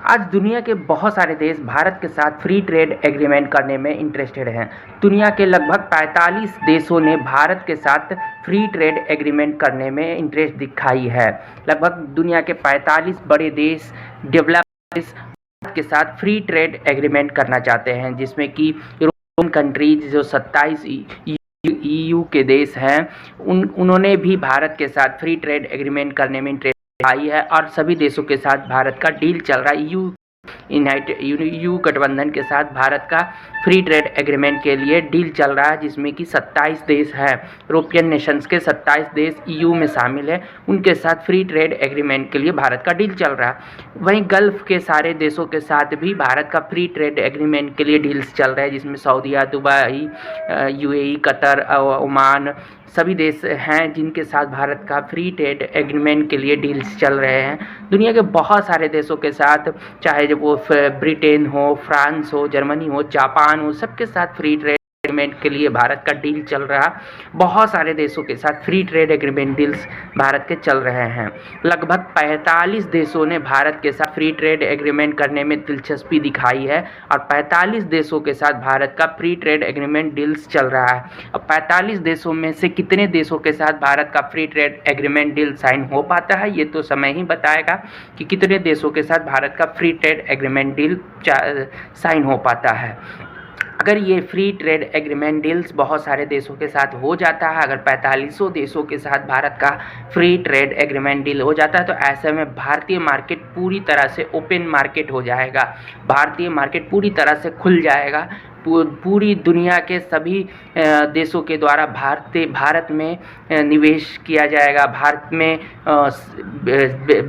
आज दुनिया के बहुत सारे देश भारत के साथ फ्री ट्रेड एग्रीमेंट करने में इंटरेस्टेड हैं। दुनिया के लगभग 45 देशों ने भारत के साथ फ्री ट्रेड एग्रीमेंट करने में इंटरेस्ट दिखाई है। लगभग दुनिया के 45 बड़े देश डेवलप देश भारत के साथ फ्री ट्रेड एग्रीमेंट करना चाहते हैं, जिसमें कि यूरोपियन कंट्रीज जो 27 ईयू के देश हैं उन्होंने भी भारत के साथ फ्री ट्रेड एग्रीमेंट करने में इंटरेस्ट आई है और सभी देशों के साथ भारत का डील चल रहा है। यू गठबंधन के साथ भारत का फ्री ट्रेड एग्रीमेंट के लिए डील चल रहा है, जिसमें कि 27 देश हैं। यूरोपियन नेशंस के 27 देश ईयू में शामिल है, उनके साथ फ्री ट्रेड एग्रीमेंट के लिए भारत का डील चल रहा है। वहीं गल्फ के सारे देशों के साथ भी भारत का फ्री ट्रेड एग्रीमेंट के लिए डील्स चल रहे हैं, जिसमें सऊदीया, दुबई, यूएई, कतर, ओमान सभी देश हैं जिनके साथ भारत का फ्री ट्रेड एग्रीमेंट के लिए डील्स चल रहे हैं। दुनिया के बहुत सारे देशों के साथ, चाहे जब वो ब्रिटेन हो, फ्रांस हो, जर्मनी हो, जापान हो, सबके साथ फ्री ट्रेड एग्रीमेंट के लिए भारत का डील चल रहा। बहुत सारे देशों के साथ free trade agreement deals Bharat के चल रहे हैं। लगभग 45 देशों ने भारत के साथ फ्री ट्रेड एग्रीमेंट करने में दिलचस्पी दिखाई है और 45 देशों के साथ भारत का फ्री ट्रेड एग्रीमेंट डील्स चल रहा है। अब 45 देशों में से कितने देशों के साथ भारत का free trade agreement deal sign हो पाता है, ये तो समय ही बताएगा कि कितने देशों के साथ भारत का free trade agreement deal sign हो पाता है। अगर ये फ्री ट्रेड एग्रीमेंट डील्स बहुत सारे देशों के साथ हो जाता है, अगर 45 देशों के साथ भारत का फ्री ट्रेड एग्रीमेंट डील हो जाता है, तो ऐसे में भारतीय मार्केट पूरी तरह से ओपन मार्केट हो जाएगा। भारतीय मार्केट पूरी तरह से खुल जाएगा। पूरी दुनिया के सभी देशों के द्वारा भारत में निवेश किया जाएगा। भारत में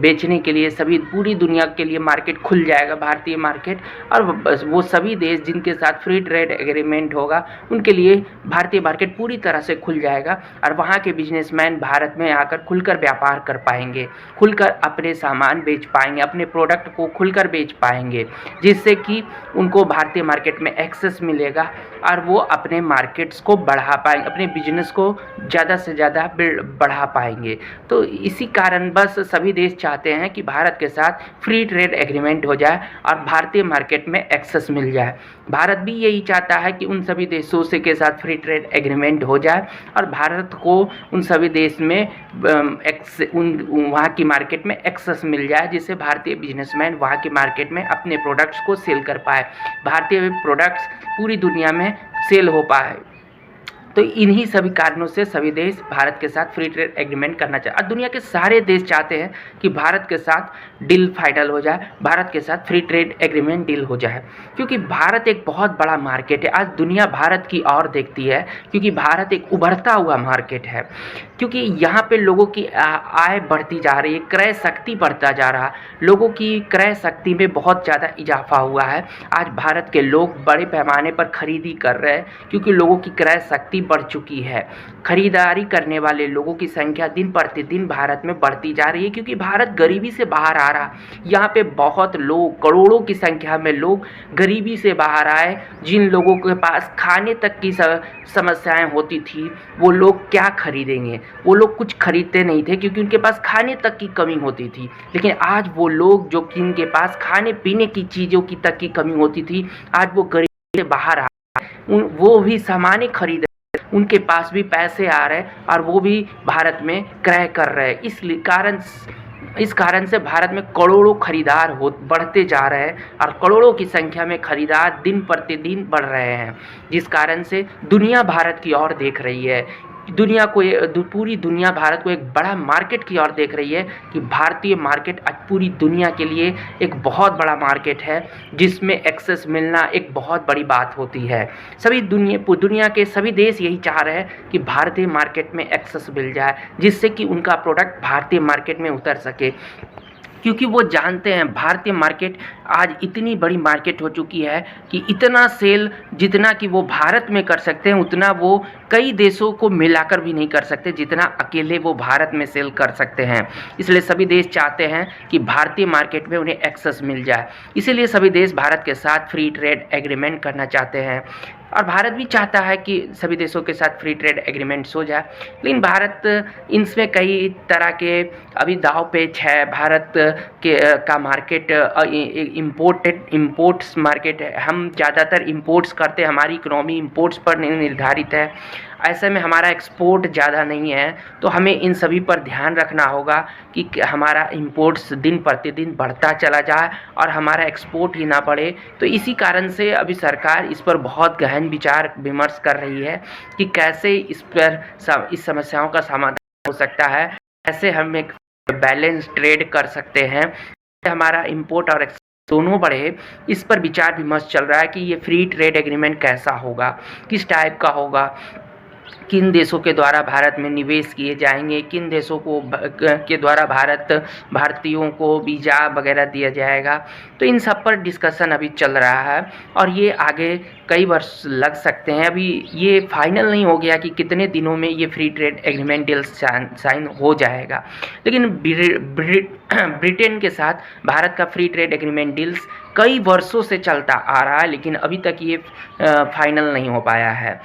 बेचने के लिए सभी पूरी दुनिया के लिए मार्केट खुल जाएगा, भारतीय मार्केट। और वो सभी देश जिनके साथ फ्री ट्रेड एग्रीमेंट होगा उनके लिए भारतीय मार्केट पूरी तरह से खुल जाएगा और वहाँ के बिजनेसमैन भारत में आकर खुलकर व्यापार कर पाएंगे, खुलकर अपने सामान बेच पाएंगे, अपने प्रोडक्ट को खुलकर बेच पाएंगे, जिससे कि उनको भारतीय मार्केट में एक्सेस मिलेगा और वो अपने मार्केट्स को बढ़ा पाएंगे, अपने बिजनेस को ज़्यादा से ज़्यादा बढ़ा पाएंगे। तो इसी कारण बस सभी देश चाहते हैं कि भारत के साथ फ्री ट्रेड एग्रीमेंट हो जाए और भारतीय मार्केट में एक्सेस मिल जाए। भारत भी यही चाहता है कि उन सभी देशों से के साथ फ्री ट्रेड एग्रीमेंट हो जाए और भारत को उन सभी देश में वहाँ की मार्केट में एक्सेस मिल जाए, जिससे भारतीय बिजनेसमैन वहाँ की मार्केट में अपने प्रोडक्ट्स को सेल कर पाए, भारतीय प्रोडक्ट्स पूरी दुनिया में सेल हो पाए। तो इन्हीं सभी कारणों से सभी देश भारत के साथ फ्री ट्रेड एग्रीमेंट करना चाहते हैं और दुनिया के सारे देश चाहते हैं कि भारत के साथ डील फाइनल हो जाए, भारत के साथ फ्री ट्रेड एग्रीमेंट डील हो जाए, क्योंकि भारत एक बहुत बड़ा मार्केट है। आज दुनिया भारत की ओर देखती है क्योंकि भारत एक उभरता हुआ मार्केट है, क्योंकि यहाँ पे लोगों की आय बढ़ती जा रही है, क्रय शक्ति बढ़ता जा रहा है, लोगों की क्रय शक्ति में बहुत ज़्यादा इजाफा हुआ है। आज भारत के लोग बड़े पैमाने पर खरीदी कर रहे हैं क्योंकि लोगों की क्रय शक्ति बढ़ चुकी है। खरीदारी करने वाले लोगों की संख्या दिन प्रतिदिन भारत में बढ़ती जा रही है, क्योंकि भारत गरीबी से बाहर आ रहा। यहाँ पे बहुत लोग, करोड़ों की संख्या में लोग गरीबी से बाहर आए। जिन लोगों के पास खाने तक की समस्याएं होती थी, वो लोग क्या खरीदेंगे, वो लोग कुछ खरीदते नहीं थे क्योंकि उनके पास खाने तक की कमी होती थी। लेकिन आज वो लोग जो जिनके पास खाने पीने की चीज़ों की तक की कमी होती थी, आज वो गरीबी से बाहर आ रहे, वो भी सामान खरीद, उनके पास भी पैसे आ रहे और वो भी भारत में क्रय कर रहे हैं। इस कारण से भारत में करोड़ों खरीदार बढ़ते जा रहे हैं और करोड़ों की संख्या में खरीदार दिन प्रतिदिन बढ़ रहे हैं, जिस कारण से दुनिया भारत की ओर देख रही है। पूरी दुनिया भारत को एक बड़ा मार्केट की ओर देख रही है कि भारतीय मार्केट आज पूरी दुनिया के लिए एक बहुत बड़ा मार्केट है, जिसमें एक्सेस मिलना एक बहुत बड़ी बात होती है। दुनिया के सभी देश यही चाह रहे हैं कि भारतीय मार्केट में एक्सेस मिल जाए, जिससे कि उनका प्रोडक्ट भारतीय मार्केट में उतर सके, क्योंकि वो जानते हैं भारतीय मार्केट आज इतनी बड़ी मार्केट हो चुकी है कि इतना सेल जितना कि वो भारत में कर सकते हैं, उतना वो कई देशों को मिलाकर भी नहीं कर सकते जितना अकेले वो भारत में सेल कर सकते हैं। इसलिए सभी देश चाहते हैं कि भारतीय मार्केट में उन्हें एक्सेस मिल जाए, इसीलिए सभी देश भारत के साथ फ्री ट्रेड एग्रीमेंट करना चाहते हैं और भारत भी चाहता है कि सभी देशों के साथ फ्री ट्रेड एग्रीमेंट्स हो जाए। लेकिन भारत इनमें कई तरह के अभी दाव पेच है। भारत का मार्केट इम्पोर्ट्स मार्केट है, हम ज़्यादातर इम्पोर्ट्स करते हैं, हमारी इकोनॉमी इम्पोर्ट्स पर निर्धारित है। ऐसे में हमारा एक्सपोर्ट ज़्यादा नहीं है, तो हमें इन सभी पर ध्यान रखना होगा कि हमारा इम्पोर्ट्स दिन प्रतिदिन बढ़ता चला जाए और हमारा एक्सपोर्ट ही ना बढ़े। तो इसी कारण से अभी सरकार इस पर बहुत गहन विचार विमर्श कर रही है कि कैसे इस समस्याओं का समाधान हो सकता है, कैसे हम एक बैलेंस ट्रेड कर सकते हैं, हमारा इंपोर्ट और एक्सपोर्ट दोनों बढ़े। इस पर विचार विमर्श चल रहा है कि ये फ्री ट्रेड एग्रीमेंट कैसा होगा, किस टाइप का होगा, किन देशों के द्वारा भारत में निवेश किए जाएंगे, किन देशों को के द्वारा भारतीयों को वीज़ा वगैरह दिया जाएगा। तो इन सब पर डिस्कशन अभी चल रहा है और ये आगे कई वर्ष लग सकते हैं। अभी ये फाइनल नहीं हो गया कि कितने दिनों में ये free trade agreement deal sign हो जाएगा, लेकिन ब्रिटेन के साथ भारत का फ्री ट्रेड एग्रीमेंट डील्स कई वर्षों से चलता आ रहा है, लेकिन अभी तक ये फाइनल नहीं हो पाया है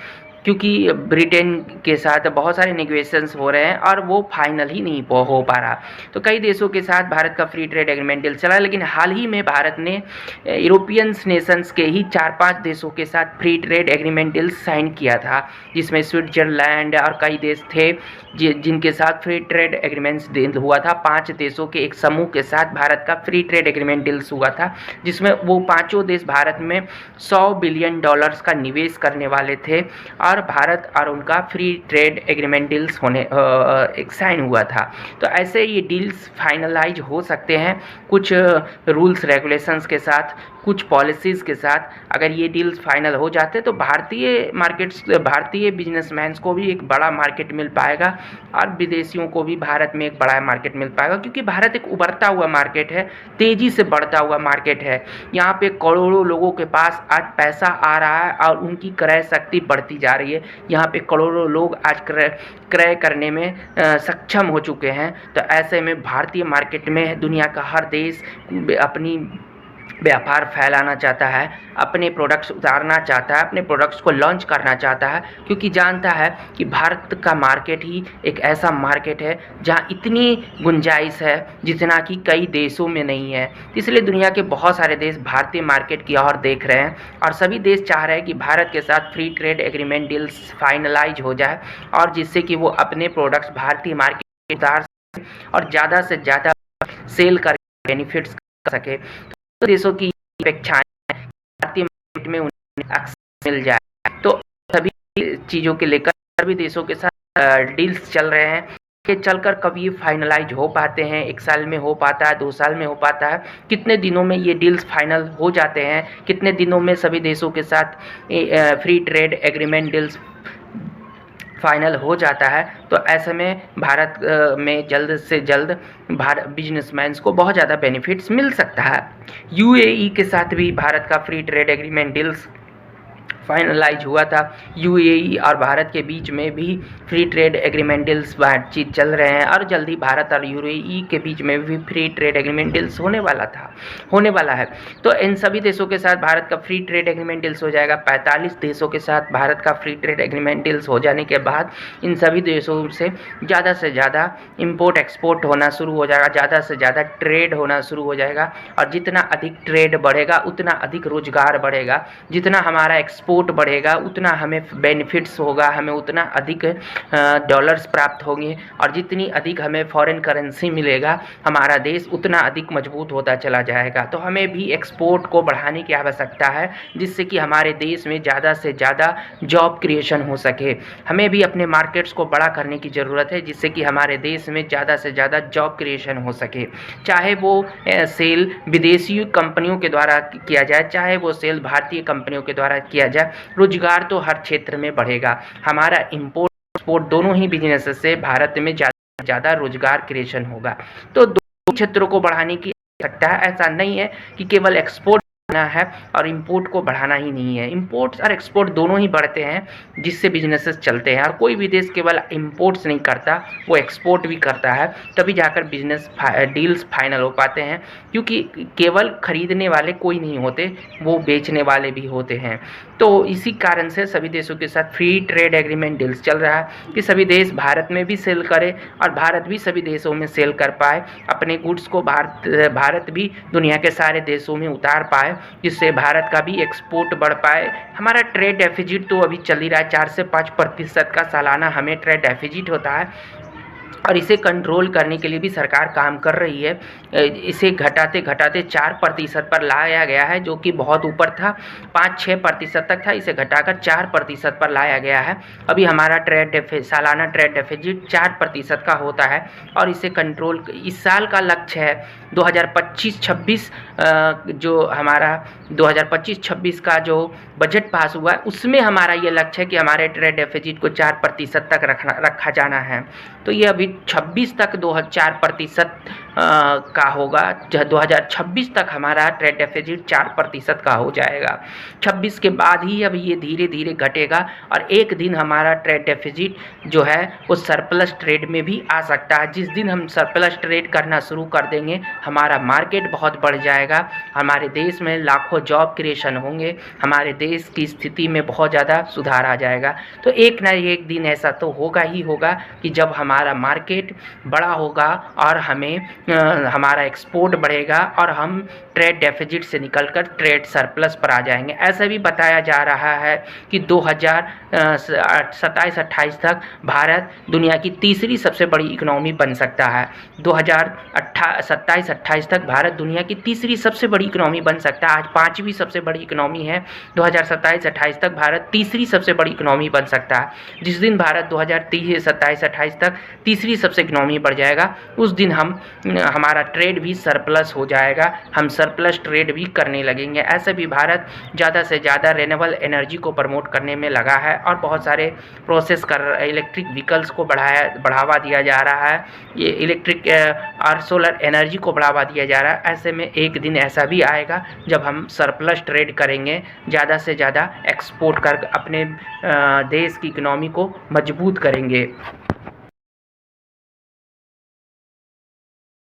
क्योंकि ब्रिटेन के साथ बहुत सारे नेगोशिएशंस हो रहे हैं और वो फाइनल ही नहीं हो पा रहा। तो कई देशों के साथ भारत का फ्री ट्रेड एग्रीमेंट डील चला, लेकिन हाल ही में भारत ने यूरोपियन नेशंस के ही 4-5 देशों के साथ free trade agreement deal sign किया था, जिसमें स्विट्जरलैंड और कई देश थे जिनके साथ फ्री ट्रेड एग्रीमेंट्स डील हुआ था। 5 देशों के एक समूह के साथ भारत का फ्री ट्रेड एग्रीमेंट डील्स हुआ था, जिसमें वो 5 देश भारत में $100 बिलियन का निवेश करने वाले थे और भारत और उनका फ्री ट्रेड एग्रीमेंट डील्स होने एक साइन हुआ था। तो ऐसे ये डील्स फाइनलाइज हो सकते हैं कुछ रूल्स रेगुलेशंस के साथ, कुछ पॉलिसीज़ के साथ। अगर ये डील्स फाइनल हो जाते तो भारतीय बिजनेसमैन्स को भी एक बड़ा मार्केट मिल पाएगा और विदेशियों को भी भारत में एक बड़ा मार्केट मिल पाएगा, क्योंकि भारत एक उभरता हुआ मार्केट है, तेज़ी से बढ़ता हुआ मार्केट है। यहाँ पे करोड़ों लोगों के पास आज पैसा आ रहा है और उनकी क्रय शक्ति बढ़ती जा रही है। यहाँ पे करोड़ों लोग आज क्रय करने में सक्षम हो चुके हैं। तो ऐसे में भारतीय मार्केट में दुनिया का हर देश अपनी व्यापार फैलाना चाहता है, अपने प्रोडक्ट्स उतारना चाहता है, अपने प्रोडक्ट्स को लॉन्च करना चाहता है, क्योंकि जानता है कि भारत का मार्केट ही एक ऐसा मार्केट है जहां इतनी गुंजाइश है जितना कि कई देशों में नहीं है। इसलिए दुनिया के बहुत सारे देश भारतीय मार्केट की ओर देख रहे हैं और सभी देश चाह रहे हैं कि भारत के साथ free trade agreement deals finalise हो जाए और जिससे कि वो अपने प्रोडक्ट्स भारतीय मार्केट में उतार सकें और ज़्यादा से ज़्यादा सेल कर बेनिफिट्स कर सके। तो देशों की अपेक्षाएं भारतीय मार्केट में उन्हें एक्सेस मिल जाए। तो सभी चीज़ों के लेकर सभी देशों के साथ डील्स चल रहे हैं कि चलकर कब ये फाइनलाइज हो पाते हैं। 1 साल में हो पाता है, 2 साल में हो पाता है, कितने दिनों में ये डील्स फाइनल हो जाते हैं, कितने दिनों में सभी देशों के साथ free trade agreement deals final हो जाता है। तो ऐसे में भारत में जल्द से जल्द बिजनेसमैन्स को बहुत ज़्यादा बेनिफिट्स मिल सकता है। यूएई के साथ भी भारत का free trade agreement deals finalise हुआ था। यूएई और भारत के बीच में भी फ्री ट्रेड एग्रीमेंट डील्स बातचीत चल रहे हैं और जल्दी भारत और यूएई के बीच में भी फ्री ट्रेड एग्रीमेंट डील्स होने वाला है। तो इन सभी देशों के साथ भारत का फ्री ट्रेड एग्रीमेंट डील्स हो जाएगा। 45 देशों के साथ भारत का फ्री ट्रेड एग्रीमेंट डील्स हो जाने के बाद इन सभी देशों से ज़्यादा इम्पोर्ट एक्सपोर्ट होना शुरू हो जाएगा, ज़्यादा से ज़्यादा ट्रेड होना शुरू हो जाएगा और जितना अधिक ट्रेड बढ़ेगा उतना अधिक रोजगार बढ़ेगा, जितना हमारा एक्सपोर्ट बढ़ेगा उतना हमें बेनिफिट्स होगा, हमें उतना अधिक डॉलर्स प्राप्त होंगे और जितनी अधिक हमें फॉरेन करेंसी मिलेगा हमारा देश उतना अधिक मजबूत होता चला जाएगा। तो हमें भी एक्सपोर्ट को बढ़ाने की आवश्यकता है, जिससे कि हमारे देश में ज़्यादा से ज़्यादा जॉब क्रिएशन हो सके। हमें भी अपने मार्केट्स को बड़ा करने की ज़रूरत है, जिससे कि हमारे देश में ज़्यादा से ज़्यादा जॉब क्रिएशन हो सके। चाहे वो सेल विदेशी कंपनियों के द्वारा किया जाए, चाहे वो सेल भारतीय कंपनियों के द्वारा किया जाए, रोजगार तो हर क्षेत्र में बढ़ेगा। हमारा इंपोर्ट एक्सपोर्ट दोनों ही बिजनेस से भारत में ज़्यादा रोजगार क्रिएशन होगा। तो दोनों क्षेत्रों को बढ़ाने की आवश्यकता है। ऐसा नहीं है कि केवल एक्सपोर्ट है और इंपोर्ट को बढ़ाना ही नहीं है। इंपोर्ट्स और एक्सपोर्ट दोनों ही बढ़ते हैं, जिससे बिजनेसेस चलते हैं। और कोई भी देश केवल इंपोर्ट्स नहीं करता, वो एक्सपोर्ट भी करता है, तभी जाकर बिजनेस डील्स फाइनल हो पाते हैं। क्योंकि केवल खरीदने वाले कोई नहीं होते, वो बेचने वाले भी होते हैं। तो इसी कारण से सभी देशों के साथ फ्री ट्रेड एग्रीमेंट डील्स चल रहा है कि सभी देश भारत में भी सेल करें और भारत भी सभी देशों में सेल कर पाए, अपने गुड्स को भारत भी दुनिया के सारे देशों में उतार पाए, जिससे भारत का भी एक्सपोर्ट बढ़ पाए। हमारा ट्रेड डेफिसिट तो अभी चल ही रहा है, 4 से 5% का सालाना हमें ट्रेड डेफिसिट होता है और इसे कंट्रोल करने के लिए भी सरकार काम कर रही है। इसे घटाते घटाते 4% पर लाया गया है, जो कि बहुत ऊपर था, 5-6% तक था, इसे घटाकर 4% पर लाया गया है। अभी हमारा सालाना ट्रेड डेफिसिट 4% का होता है और इसे कंट्रोल इस साल का लक्ष्य है 2025-26 जो हमारा 2025-26 का जो बजट पास हुआ है, उसमें हमारा ये लक्ष्य है कि हमारे ट्रेड डेफिसिट को 4% तक रखा जाना है। तो ये अभी 26 तक 4% का होगा। 2026 तक हमारा ट्रेड डेफिसिट 4% का हो जाएगा। 26 के बाद ही अब ये धीरे धीरे घटेगा और एक दिन हमारा ट्रेड डेफिसिट जो है वो सरप्लस ट्रेड में भी आ सकता है। जिस दिन हम सरप्लस ट्रेड करना शुरू कर देंगे, हमारा मार्केट बहुत बढ़ जाएगा, हमारे देश में लाखों जॉब क्रिएशन होंगे, हमारे देश की स्थिति में बहुत ज़्यादा सुधार आ जाएगा। तो एक ना एक दिन ऐसा तो होगा ही होगा कि जब हमारा मार्केट बड़ा होगा और हमारा एक्सपोर्ट बढ़ेगा और हम ट्रेड डेफिसिट से निकलकर ट्रेड सरप्लस पर आ जाएंगे। ऐसा भी बताया जा रहा है कि 2027-28 तक भारत दुनिया की तीसरी सबसे बड़ी इकोनॉमी बन सकता है। 2027-28 तक भारत दुनिया की तीसरी सबसे बड़ी इकोनॉमी बन सकता है। आज 5वीं सबसे बड़ी इकोनॉमी है, 2027-28 तक भारत तीसरी सबसे बड़ी इकोनॉमी बन सकता है। जिस दिन भारत 2027-28 तक तीसरी सबसे इकोनॉमी बढ़ जाएगा, उस दिन हमारा ट्रेड भी सरप्लस हो जाएगा, हम सरप्लस ट्रेड भी करने लगेंगे। ऐसे भी भारत ज़्यादा से ज़्यादा रिन्यूएबल एनर्जी को प्रमोट करने में लगा है और बहुत सारे प्रोसेस इलेक्ट्रिक व्हीकल्स को बढ़ावा दिया जा रहा है, ये इलेक्ट्रिक और सोलर एनर्जी को बढ़ावा दिया जा रहा है। ऐसे में एक दिन ऐसा भी आएगा जब हम सरप्लस ट्रेड करेंगे, ज़्यादा से ज़्यादा एक्सपोर्ट कर अपने देश की इकोनॉमी को मजबूत करेंगे।